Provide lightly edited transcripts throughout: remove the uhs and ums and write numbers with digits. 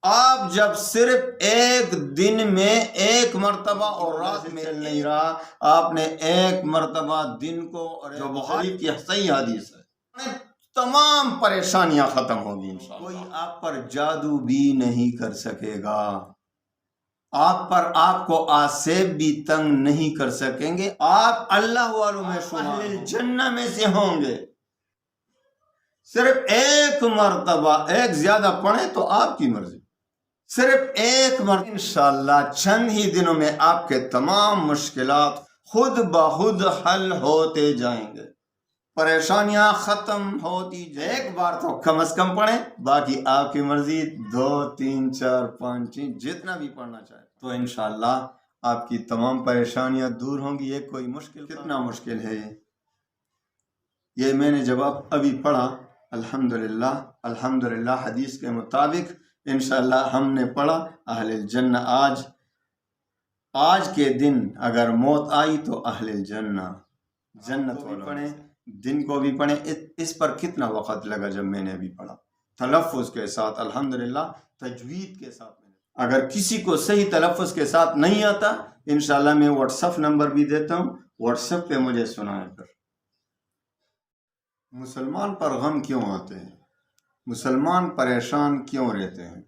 آپ جب صرف ایک دن میں ایک مرتبہ اور رات میں چل نہیں رہا، آپ نے ایک مرتبہ دن کو، اور جو بخاری کی صحیح حدیث ہے، تمام پریشانیاں ختم ہوگی انشاءاللہ۔ کوئی آپ پر جادو بھی نہیں کر سکے گا، آپ کو آسیب بھی تنگ نہیں کر سکیں گے، آپ اللہ والوں میں اہل جنہ میں سے ہوں گے۔ صرف ایک مرتبہ، ایک زیادہ پڑھیں تو آپ کی مرضی، صرف ایک مرتبہ انشاءاللہ چند ہی دنوں میں آپ کے تمام مشکلات خود بخود حل ہوتے جائیں گے، پریشانیاں ختم ہوتی جائیں۔ ایک بار تو کم از کم پڑھیں، باقی آپ کی مرضی 2 3 4 5 جتنا بھی پڑھنا چاہیں تو انشاءاللہ آپ کی تمام پریشانیاں دور ہوں گی۔ یہ کوئی مشکل، کتنا مشکل ہے یہ میں نے جب ابھی پڑھا، الحمدللہ حدیث کے مطابق انشاءاللہ ہم نے پڑھا اہل الجنہ، آج کے دن اگر موت آئی تو اہل الجنہ، جنت کو بھی پڑھیں، دن کو بھی پڑھیں۔ اس پر کتنا وقت لگا جب میں نے ابھی پڑھا، تلفظ کے ساتھ، الحمدللہ تجوید کے ساتھ۔ اگر کسی کو صحیح تلفظ کے ساتھ نہیں آتا، انشاءاللہ میں واٹس ایپ نمبر بھی دیتا ہوں، واٹس ایپ پہ مجھے سنائیں۔ پھر مسلمان پر غم کیوں آتے ہیں، مسلمان پریشان کیوں رہتے ہیں؟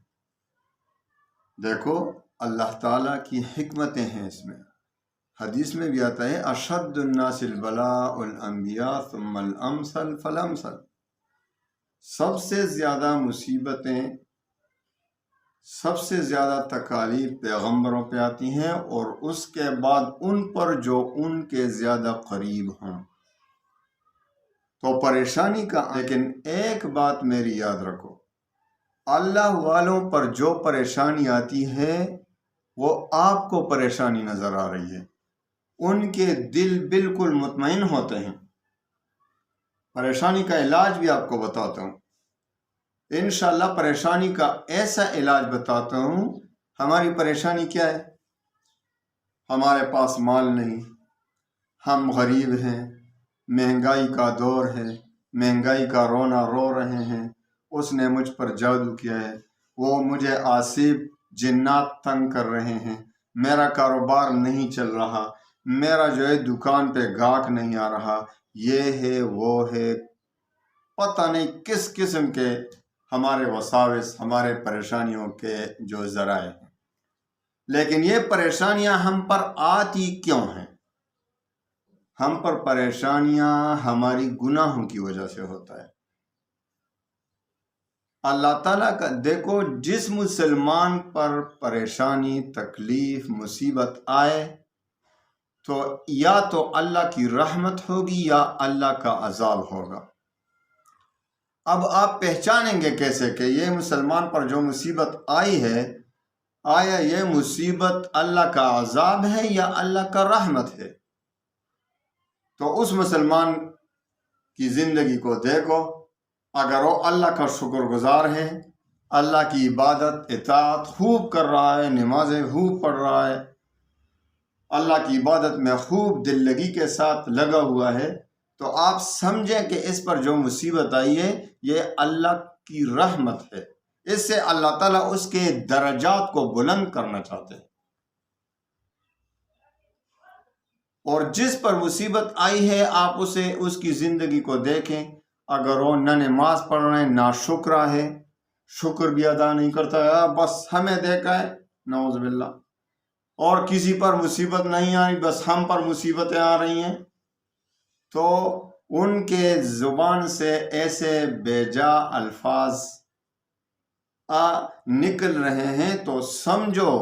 دیکھو اللہ تعالیٰ کی حکمتیں ہیں اس میں۔ حدیث میں بھی آتا ہے اشد الناس البلاء الانبیاء ثم الامثل فالامثل، سب سے زیادہ مصیبتیں، سب سے زیادہ تکالیف پیغمبروں پہ آتی ہیں، اور اس کے بعد ان پر جو ان کے زیادہ قریب ہوں، تو پریشانی کا۔ لیکن ایک بات میری یاد رکھو، اللہ والوں پر جو پریشانی آتی ہے وہ آپ کو پریشانی نظر آ رہی ہے، ان کے دل بالکل مطمئن ہوتے ہیں۔ پریشانی کا علاج بھی آپ کو بتاتا ہوں انشاءاللہ، پریشانی کا ایسا علاج بتاتا ہوں۔ ہماری پریشانی کیا ہے؟ ہمارے پاس مال نہیں، ہم غریب ہیں، مہنگائی کا دور ہے، مہنگائی کا رونا رو رہے ہیں، اس نے مجھ پر جادو کیا ہے، وہ مجھے آصف جنات تنگ کر رہے ہیں، میرا کاروبار نہیں چل رہا، میرا جو ہے دکان پہ گاہک نہیں آ رہا، یہ ہے وہ ہے، پتہ نہیں کس قسم کے ہمارے وساوس، ہمارے پریشانیوں کے جو ذرائع ہیں۔ لیکن یہ پریشانیاں ہم پر آتی کیوں ہیں؟ ہم پر پریشانیاں ہماری گناہوں کی وجہ سے ہوتا ہے۔ اللہ تعالیٰ کا دیکھو، جس مسلمان پر پریشانی، تکلیف، مصیبت آئے تو یا تو اللہ کی رحمت ہوگی یا اللہ کا عذاب ہوگا۔ اب آپ پہچانیں گے کیسے کہ یہ مسلمان پر جو مصیبت آئی ہے، آیا یہ مصیبت اللہ کا عذاب ہے یا اللہ کا رحمت ہے؟ تو اس مسلمان کی زندگی کو دیکھو، اگر وہ اللہ کا شکر گزار ہے، اللہ کی عبادت اطاعت خوب کر رہا ہے، نمازیں خوب پڑھ رہا ہے، اللہ کی عبادت میں خوب دل لگی کے ساتھ لگا ہوا ہے، تو آپ سمجھیں کہ اس پر جو مصیبت آئی ہے یہ اللہ کی رحمت ہے، اس سے اللہ تعالیٰ اس کے درجات کو بلند کرنا چاہتے ہیں۔ اور جس پر مصیبت آئی ہے آپ اسے، اس کی زندگی کو دیکھیں، اگر وہ نہ نماز پڑھ رہے ہیں، نہ شکرہ ہے، شکر بھی ادا نہیں کرتا ہے، بس ہمیں دیکھا ہے، نعوذ باللہ، اور کسی پر مصیبت نہیں آئی، بس ہم پر مصیبتیں آ رہی ہیں، تو ان کے زبان سے ایسے بے جا الفاظ نکل رہے ہیں تو سمجھو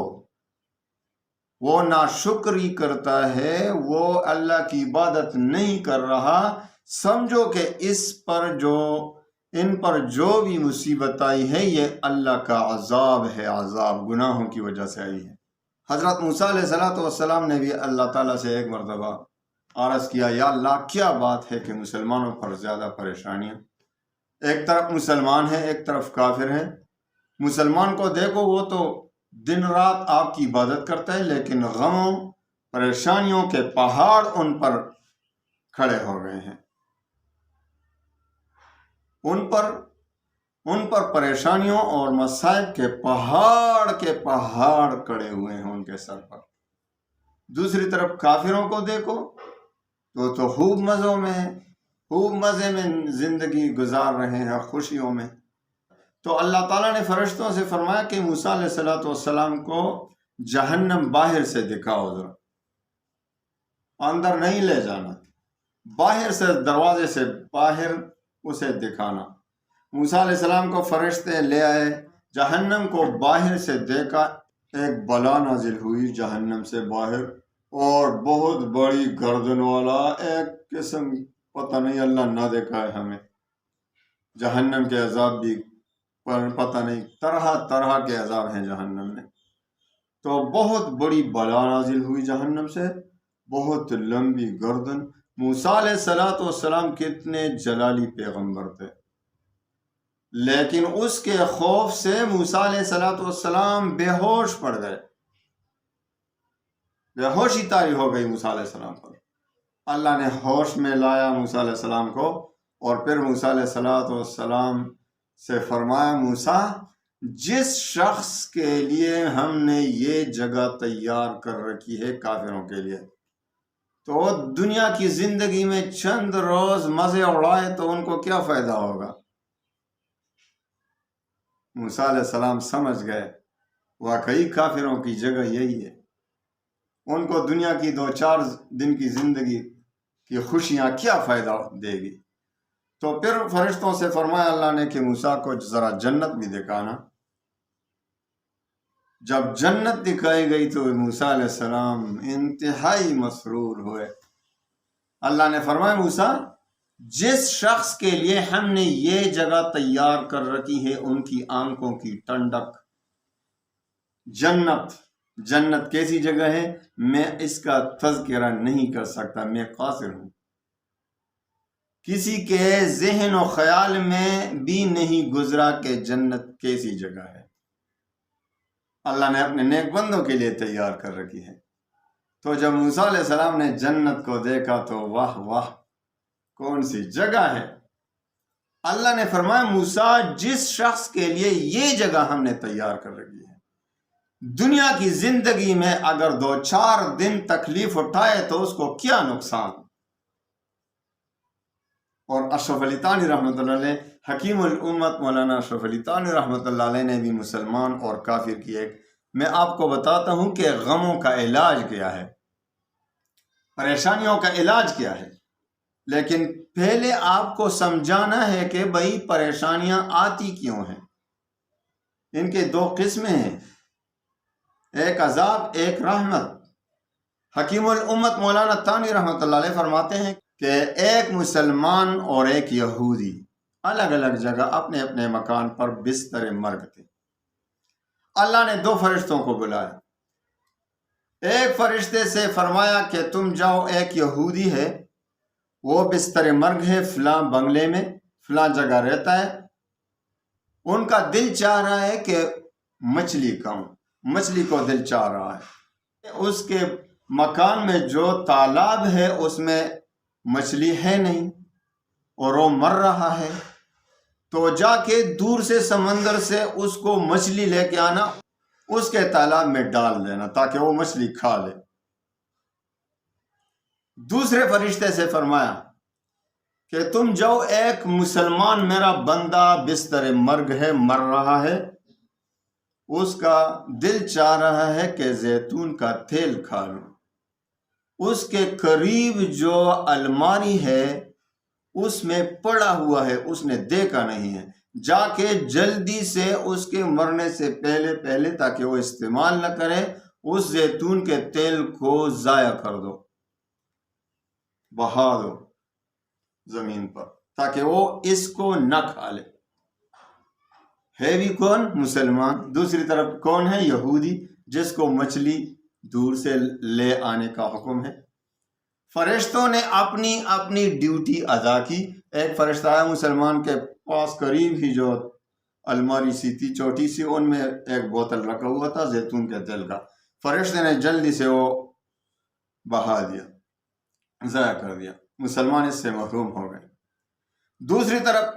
وہ ناشکری کرتا ہے، وہ اللہ کی عبادت نہیں کر رہا، سمجھو کہ ان پر جو بھی مصیبت آئی ہے یہ اللہ کا عذاب ہے، عذاب گناہوں کی وجہ سے آئی ہے۔ حضرت موسیٰ علیہ السلام نے بھی اللہ تعالیٰ سے ایک مرتبہ عرض کیا، یا اللہ کیا بات ہے کہ مسلمانوں پر زیادہ پریشانیاں، ایک طرف مسلمان ہے، ایک طرف کافر ہے۔ مسلمان کو دیکھو، وہ تو دن رات آپ کی عبادت کرتا ہے، لیکن غموں پریشانیوں کے پہاڑ ان پر کھڑے ہو گئے ہیں، ان پر ان پر پریشانیوں اور مصائب کے پہاڑ کڑے ہوئے ہیں ان کے سر پر۔ دوسری طرف کافروں کو دیکھو تو خوب مزوں میں ہیں، خوب مزے میں زندگی گزار رہے ہیں، خوشیوں میں۔ تو اللہ تعالیٰ نے فرشتوں سے فرمایا کہ موسیٰ علیہ السلام کو جہنم باہر سے دکھاؤ ذرا، اندر نہیں لے جانا، باہر سے دروازے سے باہر اسے دکھانا۔ موسیٰ علیہ السلام کو فرشتے لے آئے، جہنم کو باہر سے دیکھا، ایک بلا نازل ہوئی جہنم سے باہر، اور بہت بڑی گردن والا ایک قسم، پتہ نہیں اللہ نہ دیکھا ہے ہمیں، جہنم کے عذاب بھی پتہ نہیں، طرح طرح کے عذاب ہیں جہنم میں۔ تو بہت بڑی بلا نازل ہوئی جہنم سے، بہت لمبی گردن۔ موسیٰ علیہ السلام کتنے جلالی پیغمبر تھے، لیکن اس کے خوف سے موسیٰ علیہ السلام بے ہوش پڑ گئے، بے ہوشی طاری ہو گئی موسیٰ علیہ السلام پر۔ اللہ نے ہوش میں لایا موسیٰ علیہ السلام کو، اور پھر موسیٰ علیہ السلام سے فرمایا، موسیٰ جس شخص کے لیے ہم نے یہ جگہ تیار کر رکھی ہے کافروں کے لیے، تو دنیا کی زندگی میں چند روز مزے اڑائے تو ان کو کیا فائدہ ہوگا؟ موسیٰ علیہ السلام سمجھ گئے واقعی کافروں کی جگہ یہی ہے، ان کو دنیا کی 2-4 دن کی زندگی کی خوشیاں کیا فائدہ دے گی۔ تو پھر فرشتوں سے فرمایا اللہ نے کہ موسیٰ کو ذرا جنت بھی دکھانا۔ جب جنت دکھائی گئی تو موسیٰ علیہ السلام انتہائی مسرور ہوئے۔ اللہ نے فرمایا، موسیٰ جس شخص کے لیے ہم نے یہ جگہ تیار کر رکھی ہے ان کی آنکھوں کی ٹھنڈک، جنت کیسی جگہ ہے میں اس کا تذکرہ نہیں کر سکتا، میں قاصر ہوں، کسی کے ذہن و خیال میں بھی نہیں گزرا کہ جنت کیسی جگہ ہے، اللہ نے اپنے نیک بندوں کے لیے تیار کر رکھی ہے۔ تو جب موسیٰ علیہ السلام نے جنت کو دیکھا تو واہ واہ کون سی جگہ ہے۔ اللہ نے فرمایا، موسیٰ جس شخص کے لیے یہ جگہ ہم نے تیار کر رکھی ہے، دنیا کی زندگی میں اگر 2-4 دن تکلیف اٹھائے تو اس کو کیا نقصان۔ اور اشرف علی تھانوی رحمۃ اللہ علیہ، حکیم الامت مولانا اشرف علی تھانوی رحمۃ اللہ علیہ نے بھی مسلمان اور کافر کی میں آپ کو بتاتا ہوں کہ غموں کا علاج کیا ہے، پریشانیوں کا علاج کیا ہے، لیکن پہلے آپ کو سمجھانا ہے کہ بھئی پریشانیاں آتی کیوں ہیں۔ ان کے 2 قسمیں ہیں، ایک عذاب ایک رحمت۔ حکیم الامت مولانا تھانوی رحمۃ اللہ علیہ فرماتے ہیں کہ ایک مسلمان اور ایک یہودی الگ الگ جگہ اپنے اپنے مکان پر بستر مرگ تھے۔ اللہ نے 2 فرشتوں کو بلایا، ایک فرشتے سے فرمایا کہ تم جاؤ، ایک یہودی ہے وہ بستر مرگ ہے فلاں بنگلے میں فلاں جگہ رہتا ہے، ان کا دل چاہ رہا ہے کہ مچھلی کھاؤں، مچھلی کو دل چاہ رہا ہے، اس کے مکان میں جو تالاب ہے اس میں مچھلی ہے نہیں اور وہ مر رہا ہے، تو جا کے دور سے سمندر سے اس کو مچھلی لے کے آنا، اس کے تالاب میں ڈال دینا تاکہ وہ مچھلی کھا لے۔ دوسرے فرشتے سے فرمایا کہ تم جاؤ، ایک مسلمان میرا بندہ بستر مرگ ہے، مر رہا ہے، اس کا دل چاہ رہا ہے کہ زیتون کا تیل کھا لوں، اس کے قریب جو الماری ہے اس میں پڑا ہوا ہے، اس نے دیکھا نہیں ہے، جا کے جلدی سے اس کے مرنے سے پہلے تاکہ وہ استعمال نہ کرے، اس زیتون کے تیل کو ضائع کر دو، بہا دو زمین پر تاکہ وہ اس کو نہ کھا لے۔ ہے بھی کون؟ مسلمان۔ دوسری طرف کون ہے؟ یہودی، جس کو مچھلی دور سے لے آنے کا حکم ہے۔ فرشتوں نے اپنی اپنی ڈیوٹی ادا کی۔ ایک فرشتہ آیا مسلمان کے پاس، قریب ہی جو الماری سی تھی چھوٹی سی، ان میں ایک بوتل رکھا ہوا تھا زیتون کے تیل کا، فرشتے نے جلدی سے وہ بہا دیا، ضائع کر دیا، مسلمان اس سے محروم ہو گئے۔ دوسری طرف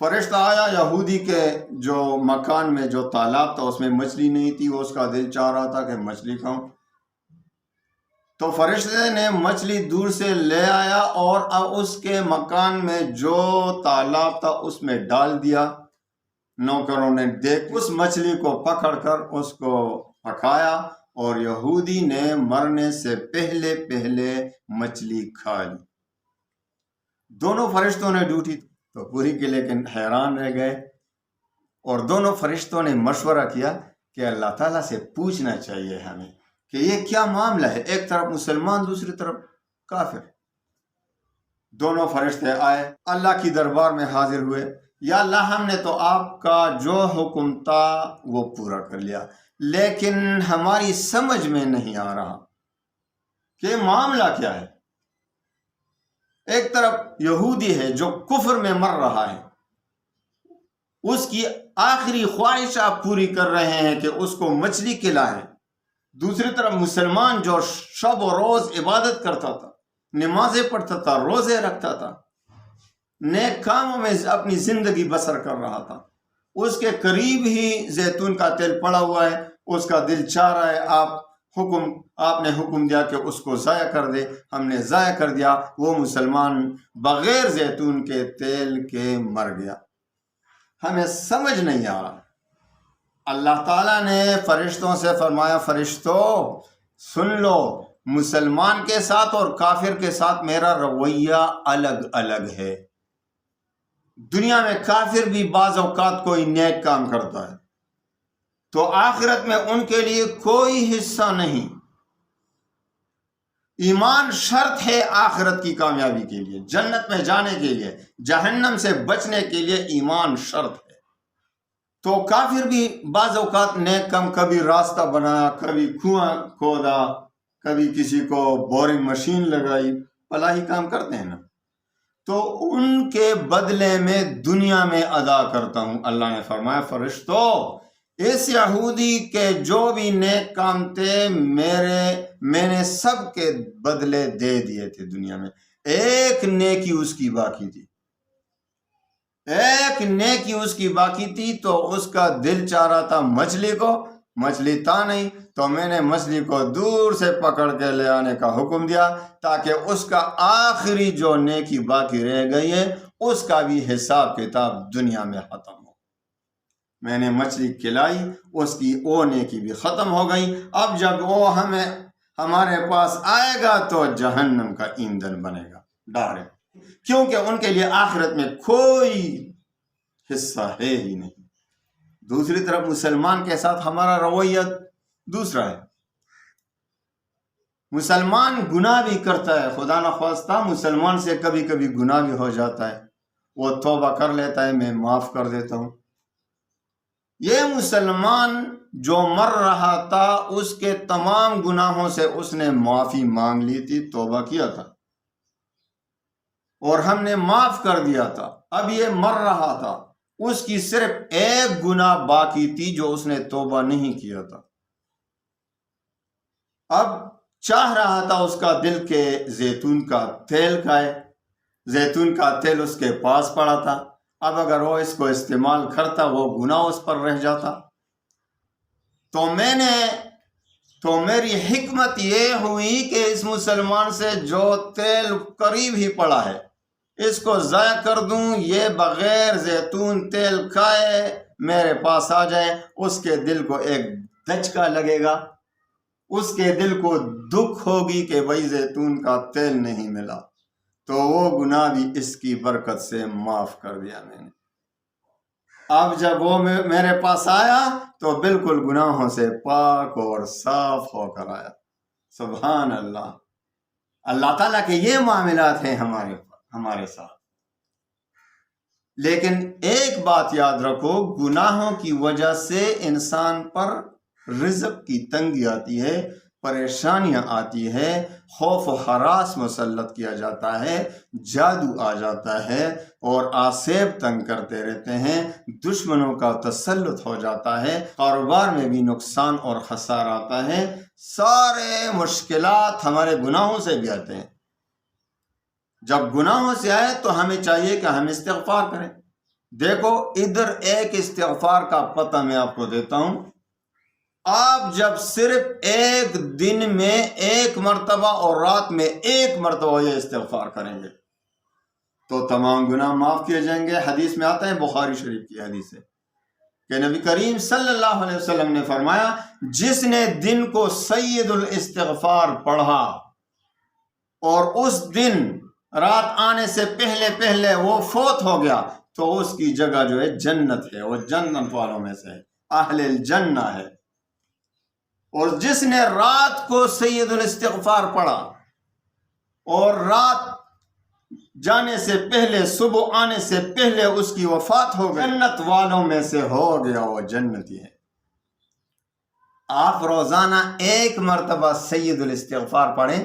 فرشتہ آیا، یہودی کے جو مکان میں جو تالاب تھا اس میں مچھلی نہیں تھی، وہ اس کا دل چاہ رہا تھا کہ مچھلی کھاؤں، تو فرشتے نے مچھلی دور سے لے آیا اور اس کے مکان میں جو تالاب تھا اس میں ڈال دیا۔ نوکروں نے دیکھ اس مچھلی کو پکڑ کر اس کو پکایا اور یہودی نے مرنے سے پہلے پہلے مچھلی کھا لی۔ دونوں فرشتوں نے ڈیوٹی تو پوری کی، لیکن حیران رہ گئے، اور دونوں فرشتوں نے مشورہ کیا کہ اللہ تعالیٰ سے پوچھنا چاہیے ہمیں کہ یہ کیا معاملہ ہے، ایک طرف مسلمان دوسری طرف کافر۔ دونوں فرشتے آئے، اللہ کی دربار میں حاضر ہوئے، یا اللہ ہم نے تو آپ کا جو حکم تھا وہ پورا کر لیا، لیکن ہماری سمجھ میں نہیں آ رہا کہ معاملہ کیا ہے۔ ایک طرف یہودی ہے جو کفر میں مر رہا ہے، اس کی آخری خواہش آپ پوری کر رہے ہیں کہ اس کو مچھلی کھلائیں، دوسری طرف مسلمان جو شب و روز عبادت کرتا تھا، نمازیں پڑھتا تھا، روزے رکھتا تھا، نیک کاموں میں اپنی زندگی بسر کر رہا تھا، اس کے قریب ہی زیتون کا تیل پڑا ہوا ہے، اس کا دل چاہ رہا ہے، آپ نے حکم دیا کہ اس کو ضائع کر دے، ہم نے ضائع کر دیا، وہ مسلمان بغیر زیتون کے تیل کے مر گیا۔ ہمیں سمجھ نہیں آ رہا۔ اللہ تعالیٰ نے فرشتوں سے فرمایا، فرشتوں سن لو، مسلمان کے ساتھ اور کافر کے ساتھ میرا رویہ الگ الگ ہے۔ دنیا میں کافر بھی بعض اوقات کوئی نیک کام کرتا ہے تو آخرت میں ان کے لیے کوئی حصہ نہیں۔ ایمان شرط ہے آخرت کی کامیابی کے لیے، جنت میں جانے کے لیے، جہنم سے بچنے کے لیے ایمان شرط ہے۔ تو کافر بھی بعض اوقات نیک کام، کبھی راستہ بنایا، کبھی کنواں کھودا، کبھی کسی کو بورنگ مشین لگائی، فلاحی کام کرتے ہیں نا، تو ان کے بدلے میں دنیا میں ادا کرتا ہوں۔ اللہ نے فرمایا، فرشتوں اس یہودی کے جو بھی نیک کام تھے میں نے سب کے بدلے دے دیے تھے دنیا میں، ایک نیکی اس کی باقی تھی، ایک نیکی اس کی باقی تھی، تو اس کا دل چاہ رہا تھا مچھلی کو، مچھلی تھا نہیں، تو میں نے مچھلی کو دور سے پکڑ کے لے آنے کا حکم دیا تاکہ اس کا آخری جو نیکی باقی رہ گئی ہے اس کا بھی حساب کتاب دنیا میں ختم ہو۔ میں نے مچھلی کھلائی، اس کی وہ نیکی بھی ختم ہو گئی۔ اب جب وہ ہمارے پاس آئے گا تو جہنم کا ایندھن بنے گا ڈائریکٹ، کیونکہ ان کے لیے آخرت میں کوئی حصہ ہے ہی نہیں۔ دوسری طرف مسلمان کے ساتھ ہمارا رویہ دوسرا ہے۔ مسلمان گناہ بھی کرتا ہے، خدا نخواستہ مسلمان سے کبھی کبھی گناہ بھی ہو جاتا ہے، وہ توبہ کر لیتا ہے، میں معاف کر دیتا ہوں۔ یہ مسلمان جو مر رہا تھا اس کے تمام گناہوں سے اس نے معافی مانگ لی تھی، توبہ کیا تھا اور ہم نے معاف کر دیا تھا۔ اب یہ مر رہا تھا، اس کی صرف ایک گناہ باقی تھی جو اس نے توبہ نہیں کیا تھا۔ اب چاہ رہا تھا اس کا دل کے زیتون کا تیل کھائے، زیتون کا تیل اس کے پاس پڑا تھا، اب اگر وہ اس کو استعمال کرتا وہ گناہ اس پر رہ جاتا۔ تو میری حکمت یہ ہوئی کہ اس مسلمان سے جو تیل قریب ہی پڑا ہے اس کو ضائع کر دوں، یہ بغیر زیتون تیل کھائے میرے پاس آ جائے، اس کے دل کو ایک دھچکا لگے گا، اس کے دل کو دکھ ہوگی کہ بھائی زیتون کا تیل نہیں ملا، تو وہ گناہ بھی اس کی برکت سے معاف کر دیا میں نے۔ اب جب وہ میرے پاس آیا تو بالکل گناہوں سے پاک اور صاف ہو کر آیا۔ سبحان اللہ، اللہ تعالیٰ کے یہ معاملات ہیں ہمارے ساتھ۔ لیکن ایک بات یاد رکھو، گناہوں کی وجہ سے انسان پر رزق کی تنگی آتی ہے، پریشانیاں آتی ہے، خوف و ہراس مسلط کیا جاتا ہے، جادو آ جاتا ہے اور آسیب تنگ کرتے رہتے ہیں، دشمنوں کا تسلط ہو جاتا ہے، کاروبار میں بھی نقصان اور خسارہ آتا ہے، سارے مشکلات ہمارے گناہوں سے بھی آتے ہیں۔ جب گناہوں سے آئے تو ہمیں چاہیے کہ ہم استغفار کریں، دیکھو ادھر ایک استغفار کا پتہ میں آپ کو دیتا ہوں، آپ جب صرف ایک دن میں ایک مرتبہ اور رات میں ایک مرتبہ یہ استغفار کریں گے تو تمام گناہ معاف کیے جائیں گے۔ حدیث میں آتا ہے، بخاری شریف کی حدیث ہے کہ نبی کریم صلی اللہ علیہ وسلم نے فرمایا، جس نے دن کو سید الاستغفار پڑھا اور اس دن رات آنے سے پہلے وہ فوت ہو گیا تو اس کی جگہ جو ہے جنت ہے، وہ جنت والوں میں سے ہے، اہل الجنہ ہے۔ اور جس نے رات کو سید الاستغفار پڑھا اور رات جانے سے پہلے، صبح آنے سے پہلے اس کی وفات ہو گئی، جنت والوں میں سے ہو گیا، وہ جنتی ہے۔ آپ روزانہ ایک مرتبہ سید الاستغفار پڑھیں۔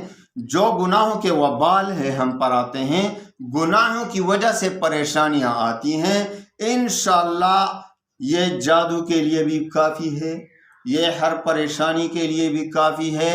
جو گناہوں کے وبال ہے ہم پر آتے ہیں، گناہوں کی وجہ سے پریشانیاں آتی ہیں، انشاءاللہ یہ جادو کے لیے بھی کافی ہے، یہ ہر پریشانی کے لیے بھی کافی ہے۔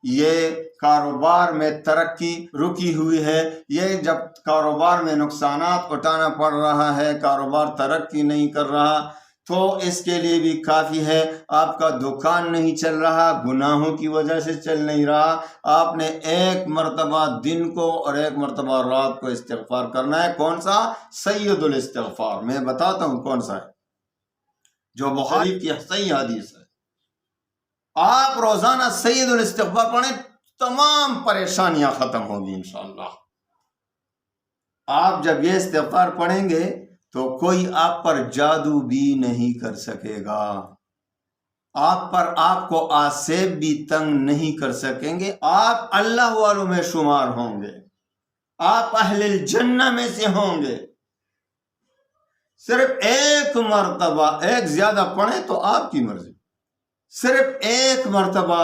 یہ کاروبار میں ترقی رکی ہوئی ہے، یہ جب کاروبار میں نقصانات اٹھانا پڑ رہا ہے، کاروبار ترقی نہیں کر رہا تو اس کے لیے بھی کافی ہے۔ آپ کا دکان نہیں چل رہا، گناہوں کی وجہ سے چل نہیں رہا، آپ نے ایک مرتبہ دن کو اور ایک مرتبہ رات کو استغفار کرنا ہے۔ کون سا؟ سید الاستغفار۔ میں بتاتا ہوں کون سا ہے، جو بخاری کی صحیح حدیث ہے۔ آپ روزانہ سید الاستغفار پڑھیں، تمام پریشانیاں ختم ہوگی انشاءاللہ۔ آپ جب یہ استغفار پڑھیں گے تو کوئی آپ پر جادو بھی نہیں کر سکے گا، آپ کو آسیب بھی تنگ نہیں کر سکیں گے، آپ اللہ والوں میں شمار ہوں گے، آپ اہل الجنہ میں سے ہوں گے۔ صرف ایک مرتبہ، ایک زیادہ پڑھیں تو آپ کی مرضی، صرف ایک مرتبہ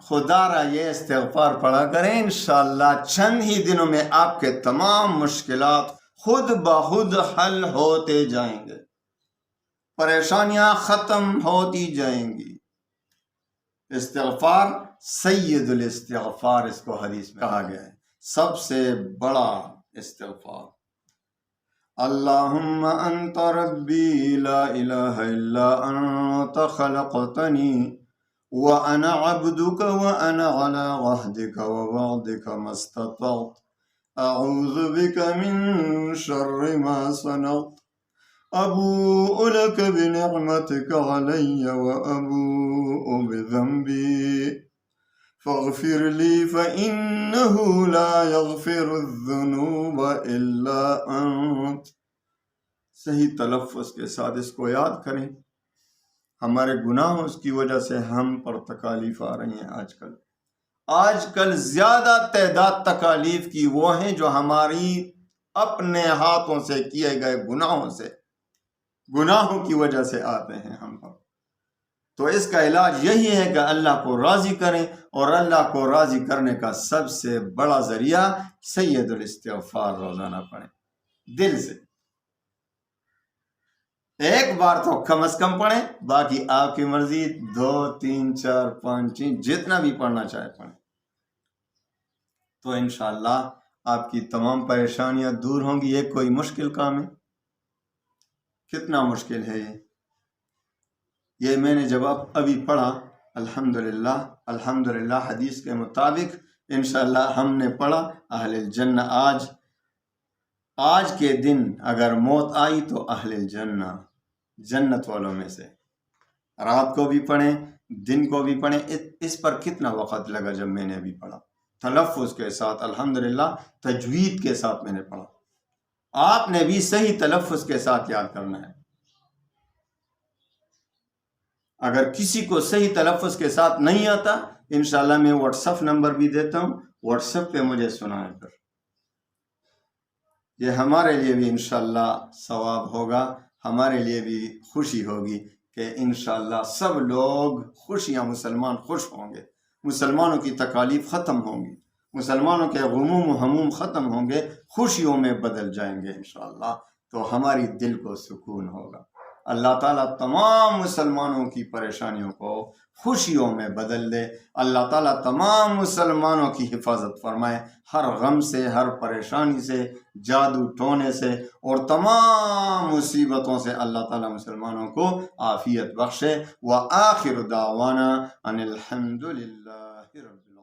خدا را یہ استغفار پڑھا کریں، انشاءاللہ چند ہی دنوں میں آپ کے تمام مشکلات خود بخود حل ہوتے جائیں گے، پریشانیاں ختم ہوتی جائیں گی۔ استغفار سید الاستغفار اس کو حدیث میں کہا گیا ہے، سب سے بڑا استغفار۔ اللہم انت ربی لا الہ الا انت خلقتنی وانا عبدک وانا علی عہدک ووعدک ما استطعت اعوذ بک من شر ما صنعت ابوء لک بنعمتک علی وابوء بذنبی فاغفر لی فإنہ لا یغفر الذنوب الا انت۔ صحیح تلفظ کے ساتھ اس کو یاد کریں۔ ہمارے گناہوں کی وجہ سے ہم پر تکالیف آ رہی ہیں آج کل زیادہ تعداد تکالیف کی وہ ہیں جو ہماری اپنے ہاتھوں سے کیے گئے گناہوں کی وجہ سے آتے ہیں ہم پر۔ تو اس کا علاج یہی ہے کہ اللہ کو راضی کریں، اور اللہ کو راضی کرنے کا سب سے بڑا ذریعہ سید الاستغفار روزانہ پڑھیں، دل سے ایک بار تو کم از کم پڑھیں، باقی آپ کی مرضی 2 3 4 5 جتنا بھی پڑھنا چاہے پڑھیں، تو انشاءاللہ آپ کی تمام پریشانیاں دور ہوں گی۔ یہ کوئی مشکل کام ہے؟ کتنا مشکل ہے یہ میں نے جب ابھی پڑھا، الحمدللہ حدیث کے مطابق انشاءاللہ ہم نے پڑھا اہل الجنہ، آج کے دن اگر موت آئی تو اہل الجنہ، جنت والوں میں سے۔ رات کو بھی پڑھیں، دن کو بھی پڑھیں۔ اس پر کتنا وقت لگا جب میں نے ابھی پڑھا، تلفظ کے ساتھ، الحمدللہ تجوید کے ساتھ میں نے پڑھا۔ آپ نے بھی صحیح تلفظ کے ساتھ یاد کرنا ہے۔ اگر کسی کو صحیح تلفظ کے ساتھ نہیں آتا، انشاءاللہ میں واٹس ایپ نمبر بھی دیتا ہوں، واٹس ایپ پہ مجھے سنائیں پھر، یہ ہمارے لیے بھی انشاءاللہ ثواب ہوگا، ہمارے لیے بھی خوشی ہوگی کہ انشاءاللہ سب لوگ خوشیاں، مسلمان خوش ہوں گے، مسلمانوں کی تکالیف ختم ہوں گی، مسلمانوں کے غموم و ہموم ختم ہوں گے، خوشیوں میں بدل جائیں گے انشاءاللہ، تو ہماری دل کو سکون ہوگا۔ اللہ تعالیٰ تمام مسلمانوں کی پریشانیوں کو خوشیوں میں بدل دے، اللہ تعالیٰ تمام مسلمانوں کی حفاظت فرمائے، ہر غم سے، ہر پریشانی سے، جادو ٹونے سے اور تمام مصیبتوں سے اللہ تعالیٰ مسلمانوں کو عافیت بخشے۔ وآخر دعوانا ان الحمد للہ رب العالمین۔